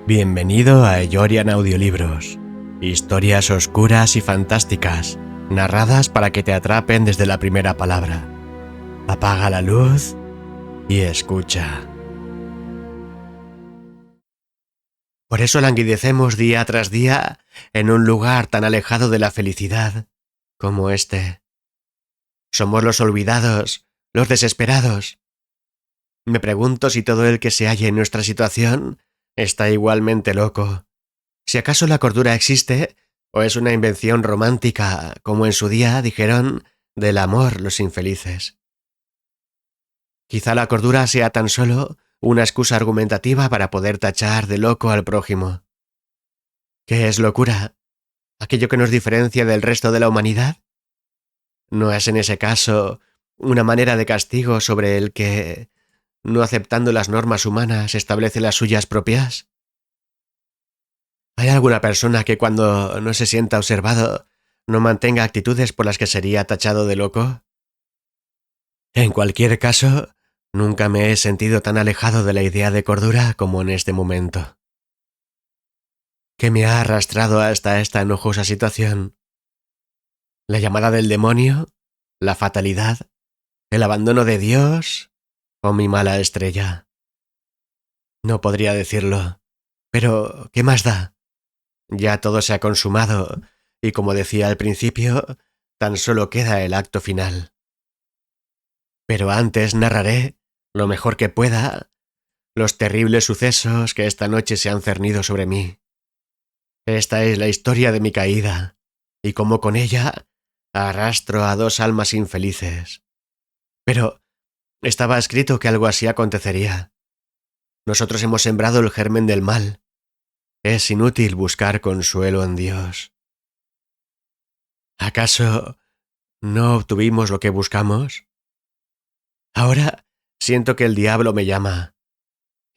Bienvenido a Eyorian Audiolibros. Historias oscuras y fantásticas, narradas para que te atrapen desde la primera palabra. Apaga la luz y escucha. Por eso languidecemos día tras día en un lugar tan alejado de la felicidad como este. Somos los olvidados, los desesperados. Me pregunto si todo el que se halle en nuestra situación está igualmente loco. Si acaso la cordura existe, o es una invención romántica, como en su día dijeron del amor los infelices. Quizá la cordura sea tan solo una excusa argumentativa para poder tachar de loco al prójimo. ¿Qué es locura? ¿Aquello que nos diferencia del resto de la humanidad? ¿No es en ese caso una manera de castigo sobre el que, no aceptando las normas humanas, establece las suyas propias? ¿Hay alguna persona que cuando no se sienta observado no mantenga actitudes por las que sería tachado de loco? En cualquier caso, nunca me he sentido tan alejado de la idea de cordura como en este momento. ¿Qué me ha arrastrado hasta esta enojosa situación? ¿La llamada del demonio? ¿La fatalidad? ¿El abandono de Dios? ¿O mi mala estrella? No podría decirlo. Pero, ¿qué más da? Ya todo se ha consumado, y como decía al principio, tan solo queda el acto final. Pero antes narraré, lo mejor que pueda, los terribles sucesos que esta noche se han cernido sobre mí. Esta es la historia de mi caída, y como con ella arrastro a dos almas infelices. Pero estaba escrito que algo así acontecería. Nosotros hemos sembrado el germen del mal. Es inútil buscar consuelo en Dios. ¿Acaso no obtuvimos lo que buscamos? Ahora siento que el diablo me llama.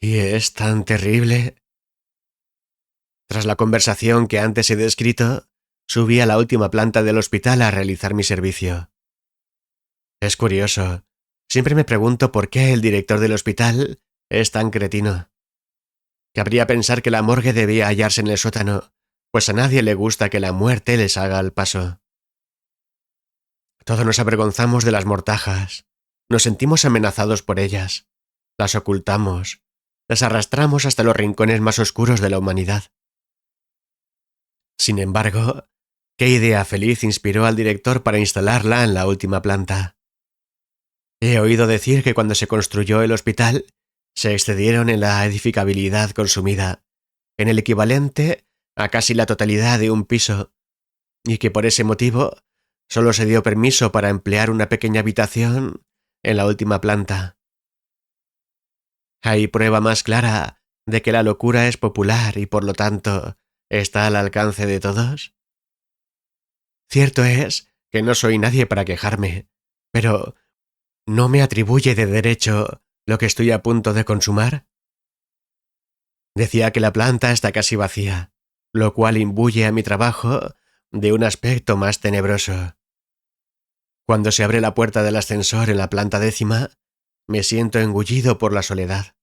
Y es tan terrible. Tras la conversación que antes he descrito, subí a la última planta del hospital a realizar mi servicio. Es curioso. Siempre me pregunto por qué el director del hospital es tan cretino. Cabría pensar que la morgue debía hallarse en el sótano, pues a nadie le gusta que la muerte les haga el paso. Todos nos avergonzamos de las mortajas. Nos sentimos amenazados por ellas. Las ocultamos. Las arrastramos hasta los rincones más oscuros de la humanidad. Sin embargo, ¿qué idea feliz inspiró al director para instalarla en la última planta? He oído decir que cuando se construyó el hospital, se excedieron en la edificabilidad consumida, en el equivalente a casi la totalidad de un piso, y que por ese motivo solo se dio permiso para emplear una pequeña habitación en la última planta. ¿Hay prueba más clara de que la locura es popular y por lo tanto está al alcance de todos? Cierto es que no soy nadie para quejarme, pero ¿no me atribuye de derecho lo que estoy a punto de consumar? Decía que la planta está casi vacía, lo cual imbuye a mi trabajo de un aspecto más tenebroso. Cuando se abre la puerta del ascensor en la planta 10ª, me siento engullido por la soledad.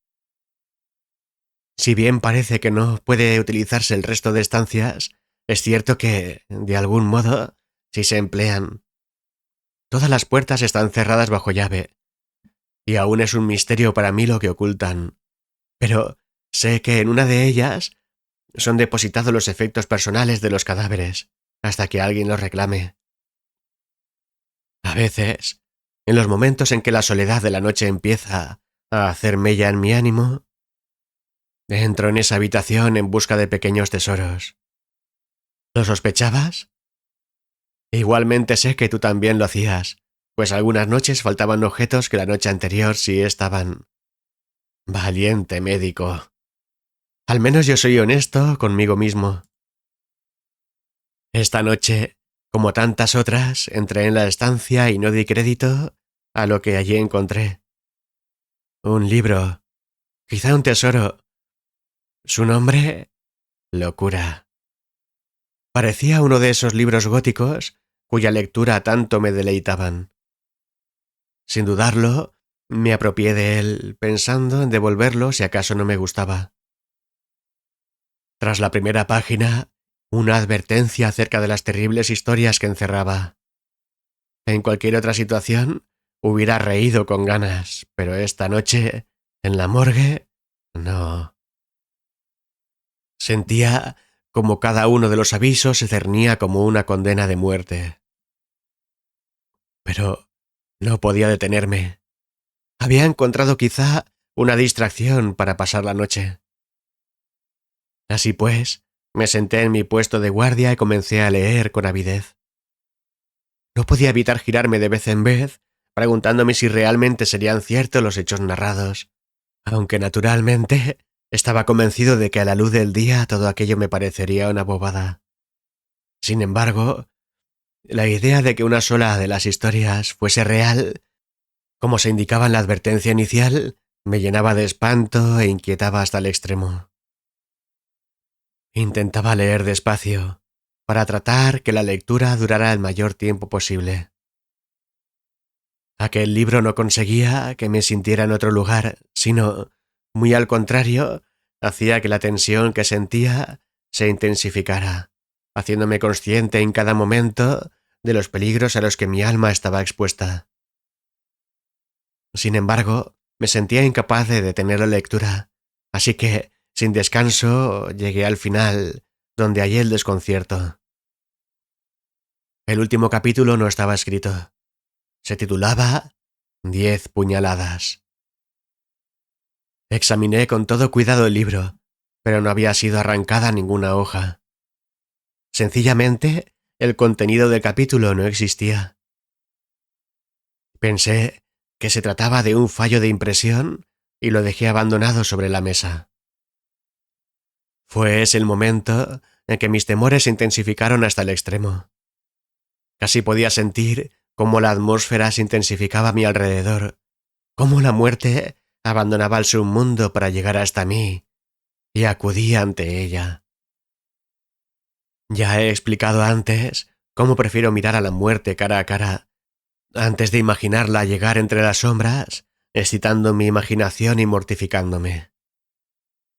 Si bien parece que no puede utilizarse el resto de estancias, es cierto que, de algún modo, si se emplean. Todas las puertas están cerradas bajo llave, y aún es un misterio para mí lo que ocultan. Pero sé que en una de ellas son depositados los efectos personales de los cadáveres, hasta que alguien los reclame. A veces, en los momentos en que la soledad de la noche empieza a hacer mella en mi ánimo, entro en esa habitación en busca de pequeños tesoros. ¿Lo sospechabas? Igualmente sé que tú también lo hacías, pues algunas noches faltaban objetos que la noche anterior sí estaban. Valiente médico. Al menos yo soy honesto conmigo mismo. Esta noche, como tantas otras, entré en la estancia y no di crédito a lo que allí encontré. Un libro, quizá un tesoro. Su nombre, Locura. Parecía uno de esos libros góticos cuya lectura tanto me deleitaban. Sin dudarlo, me apropié de él, pensando en devolverlo si acaso no me gustaba. Tras la primera página, una advertencia acerca de las terribles historias que encerraba. En cualquier otra situación, hubiera reído con ganas, pero esta noche, en la morgue, no. Sentía como cada uno de los avisos se cernía como una condena de muerte. Pero no podía detenerme. Había encontrado quizá una distracción para pasar la noche. Así pues, me senté en mi puesto de guardia y comencé a leer con avidez. No podía evitar girarme de vez en vez, preguntándome si realmente serían ciertos los hechos narrados, aunque naturalmente estaba convencido de que a la luz del día todo aquello me parecería una bobada. Sin embargo, la idea de que una sola de las historias fuese real, como se indicaba en la advertencia inicial, me llenaba de espanto e inquietaba hasta el extremo. Intentaba leer despacio, para tratar que la lectura durara el mayor tiempo posible. Aquel libro no conseguía que me sintiera en otro lugar, sino, muy al contrario, hacía que la tensión que sentía se intensificara, haciéndome consciente en cada momento de los peligros a los que mi alma estaba expuesta. Sin embargo, me sentía incapaz de detener la lectura, así que, sin descanso, llegué al final, donde hallé el desconcierto. El último capítulo no estaba escrito. Se titulaba 10 puñaladas. Examiné con todo cuidado el libro, pero no había sido arrancada ninguna hoja. Sencillamente, el contenido del capítulo no existía. Pensé que se trataba de un fallo de impresión y lo dejé abandonado sobre la mesa. Fue ese el momento en que mis temores se intensificaron hasta el extremo. Casi podía sentir cómo la atmósfera se intensificaba a mi alrededor, cómo la muerte abandonaba el submundo para llegar hasta mí, y acudí ante ella. Ya he explicado antes cómo prefiero mirar a la muerte cara a cara, antes de imaginarla llegar entre las sombras, excitando mi imaginación y mortificándome.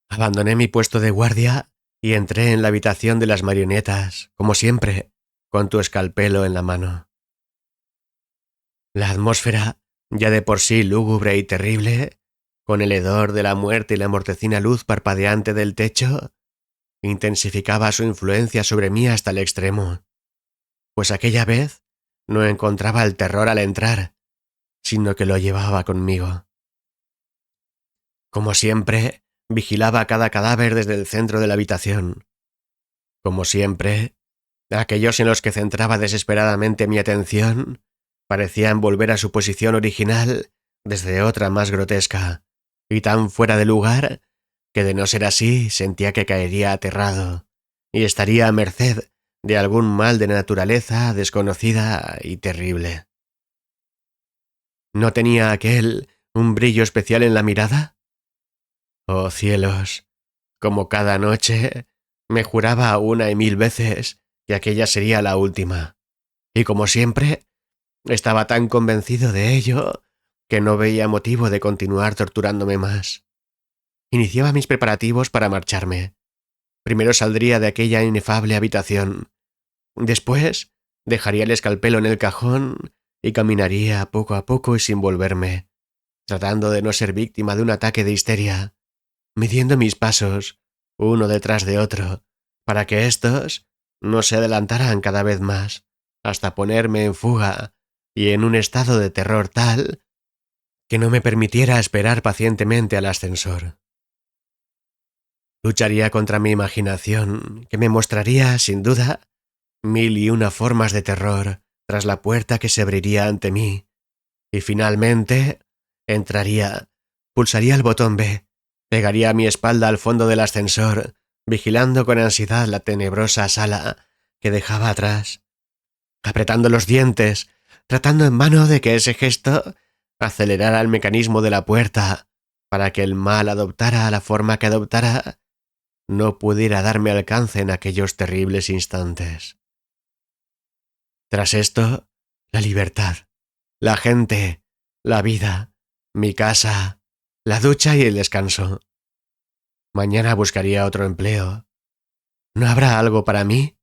Abandoné mi puesto de guardia y entré en la habitación de las marionetas, como siempre, con tu escalpelo en la mano. La atmósfera, ya de por sí lúgubre y terrible, con el hedor de la muerte y la mortecina luz parpadeante del techo, intensificaba su influencia sobre mí hasta el extremo, pues aquella vez no encontraba el terror al entrar, sino que lo llevaba conmigo. Como siempre, vigilaba cada cadáver desde el centro de la habitación. Como siempre, aquellos en los que centraba desesperadamente mi atención parecían volver a su posición original desde otra más grotesca, y tan fuera de lugar que de no ser así sentía que caería aterrado y estaría a merced de algún mal de naturaleza desconocida y terrible. ¿No tenía aquel un brillo especial en la mirada? Oh cielos, como cada noche me juraba una y mil veces que aquella sería la última, y como siempre, estaba tan convencido de ello que no veía motivo de continuar torturándome más. Iniciaba mis preparativos para marcharme. Primero saldría de aquella inefable habitación. Después, dejaría el escalpelo en el cajón y caminaría poco a poco y sin volverme, tratando de no ser víctima de un ataque de histeria, midiendo mis pasos, uno detrás de otro, para que éstos no se adelantaran cada vez más, hasta ponerme en fuga y en un estado de terror tal que no me permitiera esperar pacientemente al ascensor. Lucharía contra mi imaginación, que me mostraría, sin duda, mil y una formas de terror tras la puerta que se abriría ante mí, y finalmente entraría, pulsaría el botón B, pegaría mi espalda al fondo del ascensor, vigilando con ansiedad la tenebrosa sala que dejaba atrás, apretando los dientes, tratando en vano de que ese gesto acelerara el mecanismo de la puerta para que el mal adoptara la forma que adoptara, no pudiera darme alcance en aquellos terribles instantes. Tras esto, la libertad, la gente, la vida, mi casa, la ducha y el descanso. Mañana buscaría otro empleo, ¿No habrá algo para mí?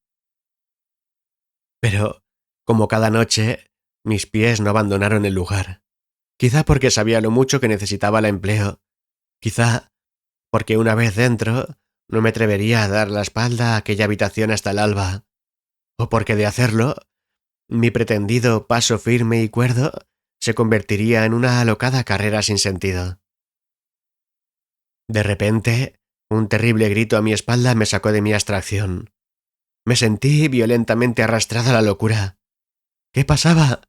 Pero, como cada noche, mis pies no abandonaron el lugar. Quizá porque sabía lo mucho que necesitaba el empleo. Quizá porque una vez dentro no me atrevería a dar la espalda a aquella habitación hasta el alba. O porque de hacerlo, mi pretendido paso firme y cuerdo se convertiría en una alocada carrera sin sentido. De repente, un terrible grito a mi espalda me sacó de mi abstracción. Me sentí violentamente arrastrada a la locura. ¿Qué pasaba?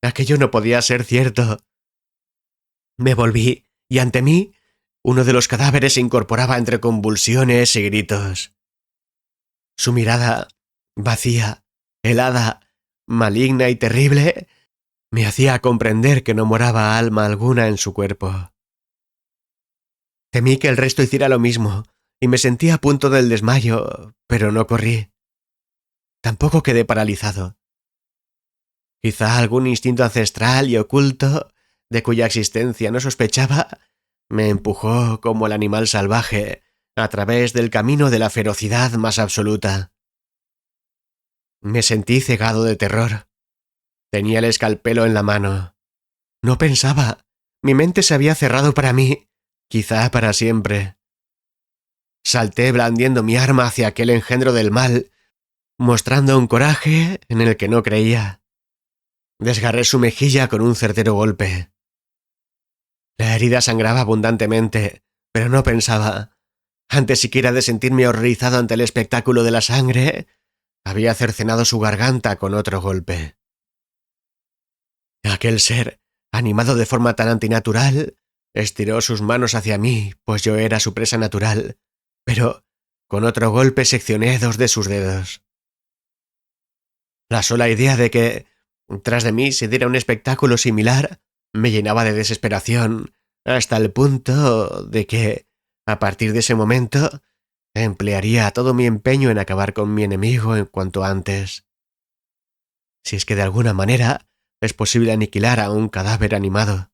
Aquello no podía ser cierto. Me volví, y ante mí, uno de los cadáveres se incorporaba entre convulsiones y gritos. Su mirada, vacía, helada, maligna y terrible, me hacía comprender que no moraba alma alguna en su cuerpo. Temí que el resto hiciera lo mismo, y me sentí a punto del desmayo, pero no corrí. Tampoco quedé paralizado. Quizá algún instinto ancestral y oculto, de cuya existencia no sospechaba, me empujó como el animal salvaje a través del camino de la ferocidad más absoluta. Me sentí cegado de terror. Tenía el escalpelo en la mano. No pensaba. Mi mente se había cerrado para mí, quizá para siempre. Salté blandiendo mi arma hacia aquel engendro del mal, mostrando un coraje en el que no creía. Desgarré su mejilla con un certero golpe. La herida sangraba abundantemente, pero no pensaba. Antes siquiera de sentirme horrorizado ante el espectáculo de la sangre, había cercenado su garganta con otro golpe. Aquel ser, animado de forma tan antinatural, estiró sus manos hacia mí, pues yo era su presa natural, pero con otro golpe seccioné 2 de sus dedos. La sola idea de que tras de mí se diera un espectáculo similar me llenaba de desesperación, hasta el punto de que, a partir de ese momento, emplearía todo mi empeño en acabar con mi enemigo en cuanto antes. Si es que de alguna manera es posible aniquilar a un cadáver animado.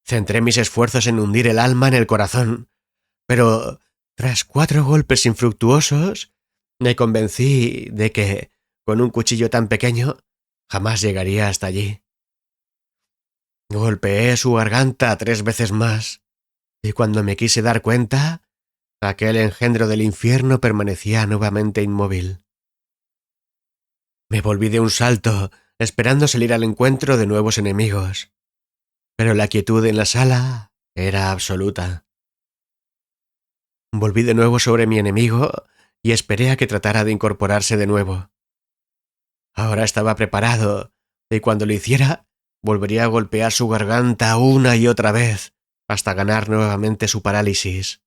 Centré mis esfuerzos en hundir el alma en el corazón, pero tras 4 golpes infructuosos, me convencí de que, con un cuchillo tan pequeño, jamás llegaría hasta allí. Golpeé su garganta 3 veces más, y cuando me quise dar cuenta, aquel engendro del infierno permanecía nuevamente inmóvil. Me volví de un salto, esperando salir al encuentro de nuevos enemigos, pero la quietud en la sala era absoluta. Volví de nuevo sobre mi enemigo y esperé a que tratara de incorporarse de nuevo. Ahora estaba preparado, y cuando lo hiciera, volvería a golpear su garganta una y otra vez, hasta ganar nuevamente su parálisis.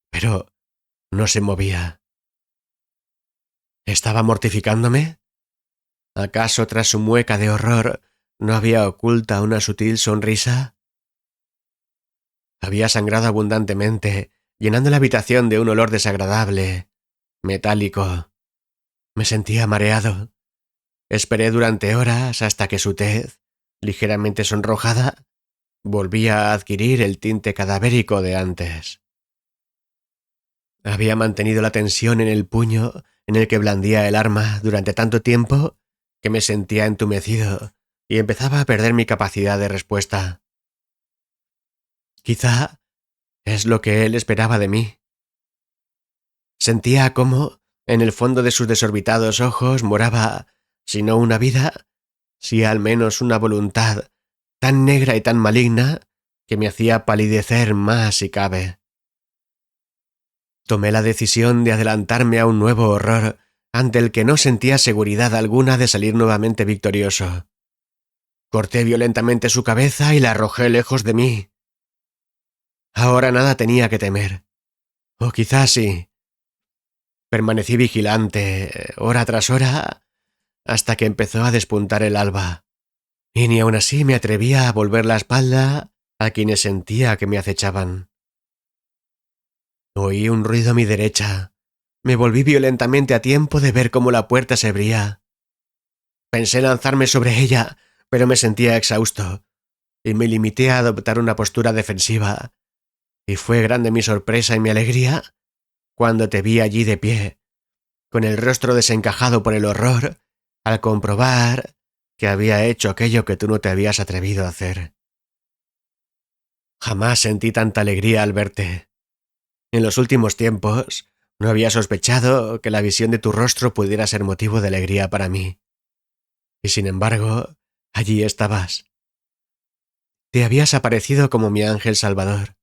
Pero no se movía. ¿Estaba mortificándome? ¿Acaso tras su mueca de horror no había oculta una sutil sonrisa? Había sangrado abundantemente, llenando la habitación de un olor desagradable, metálico. Me sentía mareado. Esperé durante horas hasta que su tez, ligeramente sonrojada, volvía a adquirir el tinte cadavérico de antes. Había mantenido la tensión en el puño en el que blandía el arma durante tanto tiempo que me sentía entumecido y empezaba a perder mi capacidad de respuesta. Quizá es lo que él esperaba de mí. Sentía cómo, en el fondo de sus desorbitados ojos, moraba, si no una vida, si al menos una voluntad, tan negra y tan maligna, que me hacía palidecer más si cabe. Tomé la decisión de adelantarme a un nuevo horror, ante el que no sentía seguridad alguna de salir nuevamente victorioso. Corté violentamente su cabeza y la arrojé lejos de mí. Ahora nada tenía que temer. O quizás sí. Permanecí vigilante, hora tras hora, hasta que empezó a despuntar el alba, y ni aun así me atrevía a volver la espalda a quienes sentía que me acechaban. Oí un ruido a mi derecha. Me volví violentamente a tiempo de ver cómo la puerta se abría. Pensé lanzarme sobre ella, pero me sentía exhausto, y me limité a adoptar una postura defensiva, y fue grande mi sorpresa y mi alegría cuando te vi allí de pie, con el rostro desencajado por el horror, al comprobar que había hecho aquello que tú no te habías atrevido a hacer. Jamás sentí tanta alegría al verte. En los últimos tiempos no había sospechado que la visión de tu rostro pudiera ser motivo de alegría para mí. Y sin embargo, allí estabas. Te habías aparecido como mi ángel salvador.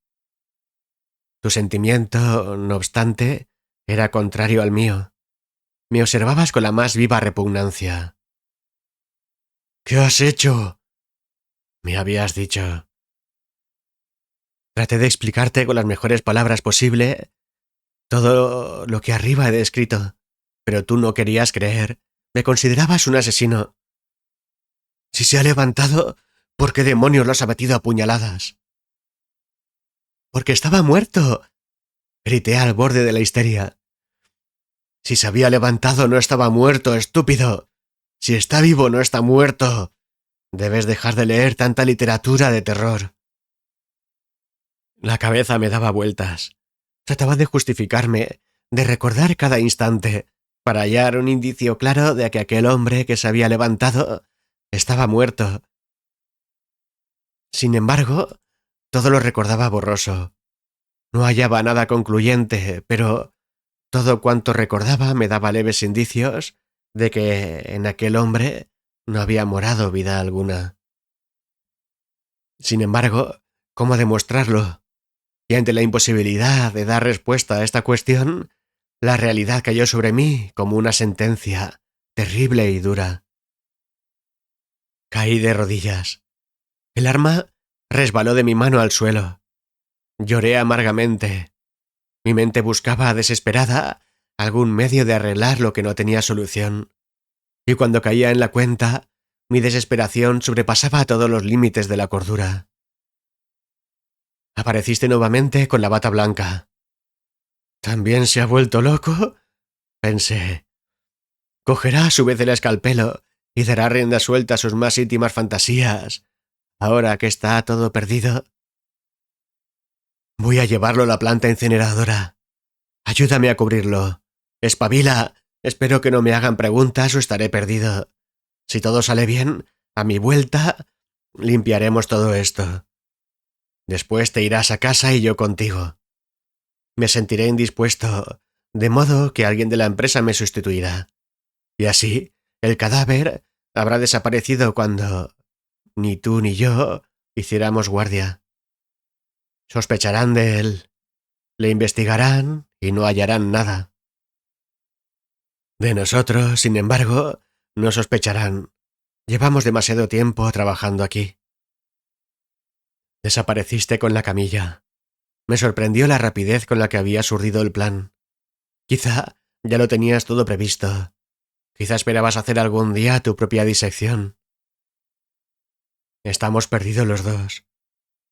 Tu sentimiento, no obstante, era contrario al mío. Me observabas con la más viva repugnancia. «¿Qué has hecho?», me habías dicho. Traté de explicarte con las mejores palabras posible todo lo que arriba he descrito, pero tú no querías creer. Me considerabas un asesino. Si se ha levantado, ¿por qué demonios lo has abatido a puñaladas? Porque estaba muerto, grité al borde de la histeria. Si se había levantado, no estaba muerto, estúpido. Si está vivo, no está muerto. Debes dejar de leer tanta literatura de terror. La cabeza me daba vueltas. Trataba de justificarme, de recordar cada instante, para hallar un indicio claro de que aquel hombre que se había levantado estaba muerto. Sin embargo, todo lo recordaba borroso. No hallaba nada concluyente, pero todo cuanto recordaba me daba leves indicios de que en aquel hombre no había morado vida alguna. Sin embargo, ¿cómo demostrarlo? Y ante la imposibilidad de dar respuesta a esta cuestión, la realidad cayó sobre mí como una sentencia terrible y dura. Caí de rodillas. El arma resbaló de mi mano al suelo. Lloré amargamente. Mi mente buscaba, desesperada, algún medio de arreglar lo que no tenía solución. Y cuando caía en la cuenta, mi desesperación sobrepasaba todos los límites de la cordura. Apareciste nuevamente con la bata blanca. ¿También se ha vuelto loco?, pensé. Cogerá a su vez el escalpelo y dará rienda suelta a sus más íntimas fantasías, ahora que está todo perdido. Voy a llevarlo a la planta incineradora. Ayúdame a cubrirlo. Espabila. Espero que no me hagan preguntas o estaré perdido. Si todo sale bien, a mi vuelta, limpiaremos todo esto. Después te irás a casa y yo contigo. Me sentiré indispuesto, de modo que alguien de la empresa me sustituirá. Y así, el cadáver habrá desaparecido cuando ni tú ni yo hiciéramos guardia. Sospecharán de él, le investigarán y no hallarán nada. De nosotros, sin embargo, no sospecharán. Llevamos demasiado tiempo trabajando aquí. Desapareciste con la camilla. Me sorprendió la rapidez con la que habías urdido el plan. Quizá ya lo tenías todo previsto. Quizá esperabas hacer algún día tu propia disección. Estamos perdidos los dos.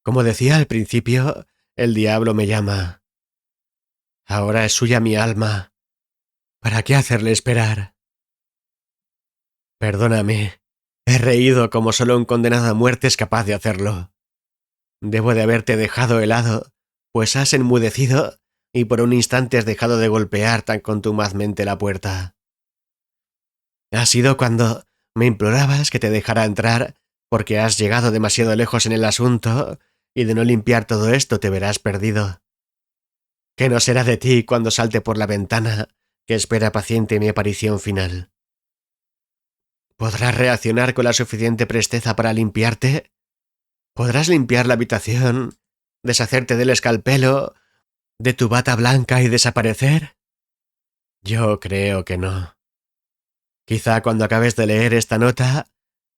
Como decía al principio, el diablo me llama. Ahora es suya mi alma. ¿Para qué hacerle esperar? Perdóname. He reído como solo un condenado a muerte es capaz de hacerlo. Debo de haberte dejado helado, pues has enmudecido y por un instante has dejado de golpear tan contumazmente la puerta. Ha sido cuando me implorabas que te dejara entrar porque has llegado demasiado lejos en el asunto y de no limpiar todo esto te verás perdido. ¿Qué no será de ti cuando salte por la ventana que espera paciente mi aparición final? ¿Podrás reaccionar con la suficiente presteza para limpiarte? ¿Podrás limpiar la habitación, deshacerte del escalpelo, de tu bata blanca y desaparecer? Yo creo que no. Quizá cuando acabes de leer esta nota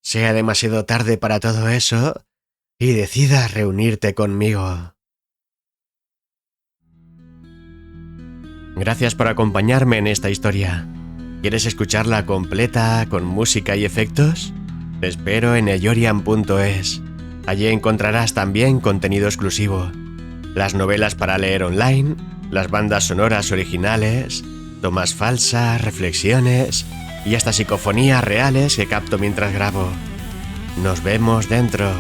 sea demasiado tarde para todo eso y decidas reunirte conmigo. Gracias por acompañarme en esta historia. ¿Quieres escucharla completa, con música y efectos? Te espero en eyorian.es. Allí encontrarás también contenido exclusivo. Las novelas para leer online, las bandas sonoras originales, tomas falsas, reflexiones y hasta psicofonías reales que capto mientras grabo. Nos vemos dentro.